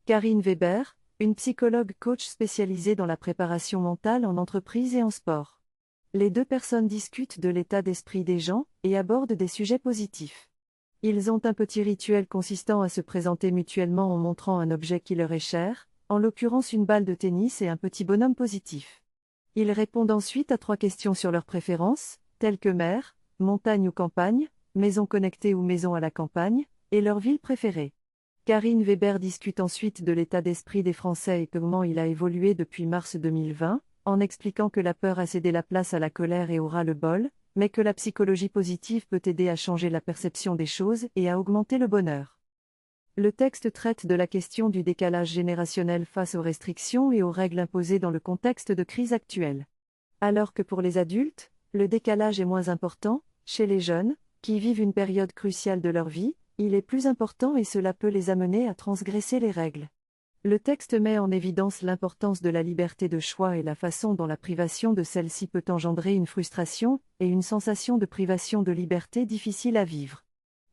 Karine Weber, une psychologue coach spécialisée dans la préparation mentale en entreprise et en sport. Les deux personnes discutent de l'état d'esprit des gens et abordent des sujets positifs. Ils ont un petit rituel consistant à se présenter mutuellement en montrant un objet qui leur est cher, en l'occurrence une balle de tennis et un petit bonhomme positif. Ils répondent ensuite à 3 questions sur leurs préférences, telles que mer, montagne ou campagne, maison connectée ou maison à la campagne, et leur ville préférée. Karine Weber discute ensuite de l'état d'esprit des Français et comment il a évolué depuis mars 2020, en expliquant que la peur a cédé la place à la colère et au ras-le-bol, mais que la psychologie positive peut aider à changer la perception des choses et à augmenter le bonheur. Le texte traite de la question du décalage générationnel face aux restrictions et aux règles imposées dans le contexte de crise actuelle. Alors que pour les adultes, le décalage est moins important, chez les jeunes, qui vivent une période cruciale de leur vie, il est plus important et cela peut les amener à transgresser les règles. Le texte met en évidence l'importance de la liberté de choix et la façon dont la privation de celle-ci peut engendrer une frustration et une sensation de privation de liberté difficile à vivre.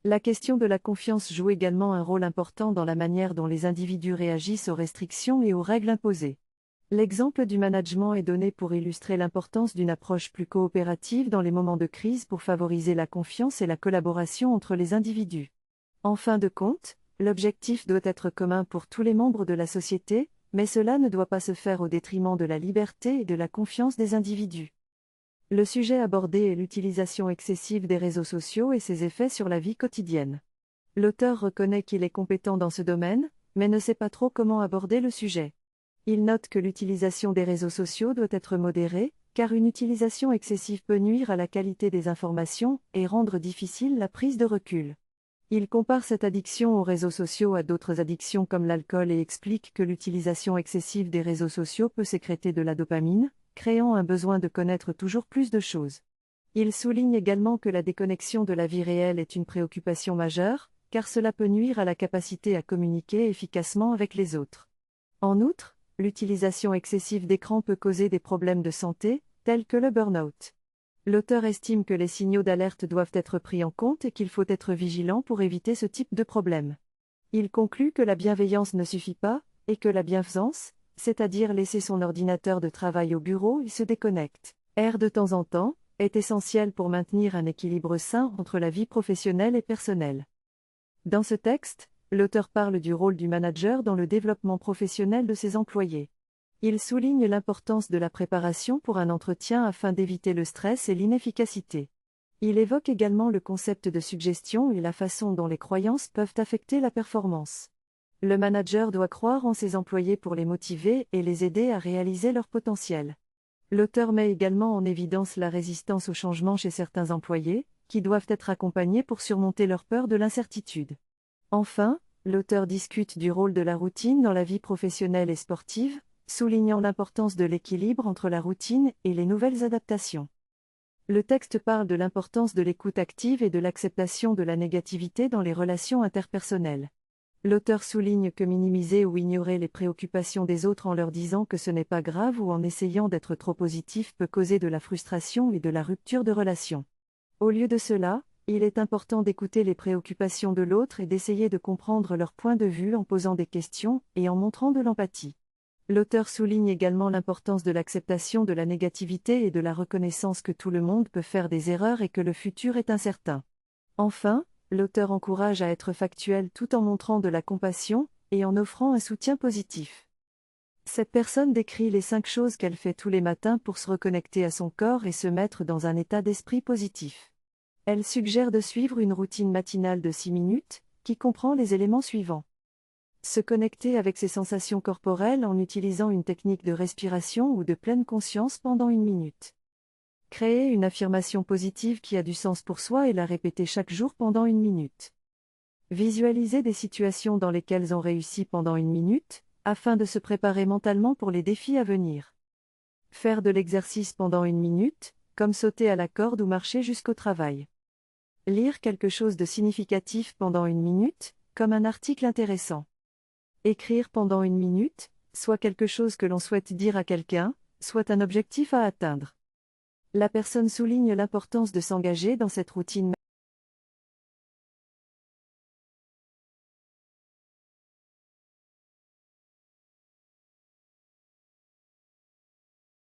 La question de la confiance joue également un rôle important dans la manière dont les individus réagissent aux restrictions et aux règles imposées. L'exemple du management est donné pour illustrer l'importance d'une approche plus coopérative dans les moments de crise pour favoriser la confiance et la collaboration entre les individus. En fin de compte, l'objectif doit être commun pour tous les membres de la société, mais cela ne doit pas se faire au détriment de la liberté et de la confiance des individus. Le sujet abordé est l'utilisation excessive des réseaux sociaux et ses effets sur la vie quotidienne. L'auteur reconnaît qu'il est compétent dans ce domaine, mais ne sait pas trop comment aborder le sujet. Il note que l'utilisation des réseaux sociaux doit être modérée, car une utilisation excessive peut nuire à la qualité des informations et rendre difficile la prise de recul. Il compare cette addiction aux réseaux sociaux à d'autres addictions comme l'alcool et explique que l'utilisation excessive des réseaux sociaux peut sécréter de la dopamine, créant un besoin de connaître toujours plus de choses. Il souligne également que la déconnexion de la vie réelle est une préoccupation majeure, car cela peut nuire à la capacité à communiquer efficacement avec les autres. En outre, l'utilisation excessive d'écran peut causer des problèmes de santé, tels que le burn-out. L'auteur estime que les signaux d'alerte doivent être pris en compte et qu'il faut être vigilant pour éviter ce type de problème. Il conclut que la bienveillance ne suffit pas, et que la bienfaisance, c'est-à-dire laisser son ordinateur de travail au bureau et se déconnecte, de temps en temps, est essentielle pour maintenir un équilibre sain entre la vie professionnelle et personnelle. Dans ce texte, l'auteur parle du rôle du manager dans le développement professionnel de ses employés. Il souligne l'importance de la préparation pour un entretien afin d'éviter le stress et l'inefficacité. Il évoque également le concept de suggestion et la façon dont les croyances peuvent affecter la performance. Le manager doit croire en ses employés pour les motiver et les aider à réaliser leur potentiel. L'auteur met également en évidence la résistance au changement chez certains employés, qui doivent être accompagnés pour surmonter leur peur de l'incertitude. Enfin, l'auteur discute du rôle de la routine dans la vie professionnelle et sportive, soulignant l'importance de l'équilibre entre la routine et les nouvelles adaptations. Le texte parle de l'importance de l'écoute active et de l'acceptation de la négativité dans les relations interpersonnelles. L'auteur souligne que minimiser ou ignorer les préoccupations des autres en leur disant que ce n'est pas grave ou en essayant d'être trop positif peut causer de la frustration et de la rupture de relation. Au lieu de cela, il est important d'écouter les préoccupations de l'autre et d'essayer de comprendre leur point de vue en posant des questions et en montrant de l'empathie. L'auteur souligne également l'importance de l'acceptation de la négativité et de la reconnaissance que tout le monde peut faire des erreurs et que le futur est incertain. Enfin, l'auteur encourage à être factuel tout en montrant de la compassion et en offrant un soutien positif. Cette personne décrit les 5 choses qu'elle fait tous les matins pour se reconnecter à son corps et se mettre dans un état d'esprit positif. Elle suggère de suivre une routine matinale de 6 minutes, qui comprend les éléments suivants. Se connecter avec ses sensations corporelles en utilisant une technique de respiration ou de pleine conscience pendant 1 minute. Créer une affirmation positive qui a du sens pour soi et la répéter chaque jour pendant 1 minute. Visualiser des situations dans lesquelles on réussit pendant 1 minute, afin de se préparer mentalement pour les défis à venir. Faire de l'exercice pendant 1 minute, comme sauter à la corde ou marcher jusqu'au travail. Lire quelque chose de significatif pendant 1 minute, comme un article intéressant. Écrire pendant 1 minute, soit quelque chose que l'on souhaite dire à quelqu'un, soit un objectif à atteindre. La personne souligne l'importance de s'engager dans cette routine